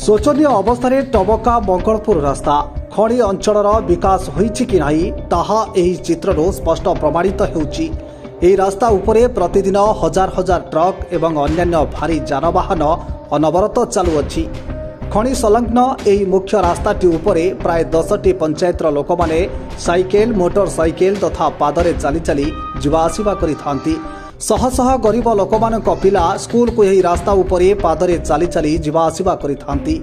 शोचनीय अवस्था टबका मंगलपुर रास्ता खणी अंचल विकास होईछि कि नाही ताहा एही चित्ररो स्पष्ट प्रमाणित हेउछि। एही रास्ता उपरे प्रतिदिन हजार हजार ट्रक एवं अन्यान्य भारी जानवाहन अनवरत चालुअछि। खणी संलग्न एही मुख्य रास्ताटी उपरे प्राय 10टी पंचायतर लोक माने साइकेल मोटरसाइकेल तथा पादरे चली चली जीवा आसिबा करिथांती। शह शह गरीब लोकमानक पिला स्कूल को यही रास्ता उपरे पादरे चली चली जीवा आसिबा करिथांती।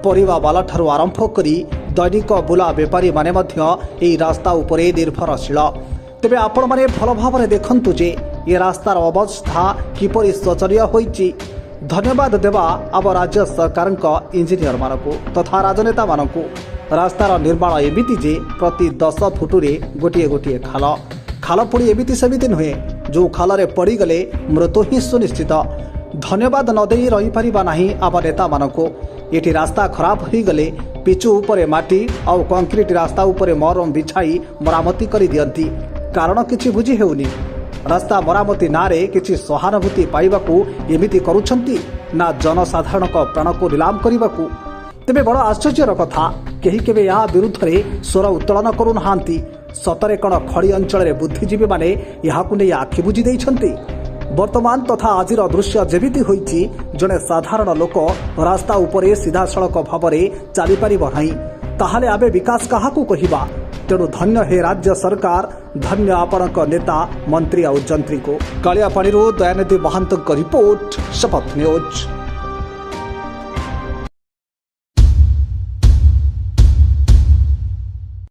परिवा वाला ठारू आरंभ करी दैनिक बुला बेपारी माने मध्य एही रास्ता उपरे निर्भरशील। तेबे आपण माने भल भावरे देखंतु जे ये रास्तार अवस्था किपरि शोचनीय होईछि। धन्यवाद देवा आम राज्य सरकार इंजीनियर मानकु तथा राजनेता मानकु। रास्तार निर्माण एमिति जे प्रति 10 फुटुरे गोटिए गोटिए खाल खाल पुणी एमिति सेमिति नुहे जो खाल पड़गले मृत्यु ही सुनिश्चित। धन्यवाद नदे रही पारिबा नाही आम नेता मानकु। एठी रास्ता खराब हो गले पिचु उपरे माटी और कंक्रीट रास्ता उपरे मरम बिछाई मरामती करि दियंती। कारण किछि बुझी हेउनी। रास्ता मरामती नारे किछि सहानुभूति पाइबाकू एमिति करूछंती ना जनसाधारण प्राण को नीलाम करबाकू। तेबे बड़ आश्चर्यर कथा केही केबे या विरुद्ध रे स्वर उत्तोलन करू नाहांती। सतरे कण खड़ी अंचल बुद्धिजीवी माने याहाकू नै आखि बुझी दैछंती। वर्तमान तथा आजिर दृश्य जेमिति होईछि जने साधारण लोक रास्ता उपरे सीधा सड़क भावरे चली पारिबो नाही ताहाले आबे विकास काहाकू कहिबा। तेणु धन्य हे राज्य सरकार, धन्य आपणक नेता मंत्री और जंत्री को। कालियापाड़ीरू दयानिधि महांतक रिपोर्ट, शपथ न्यूज।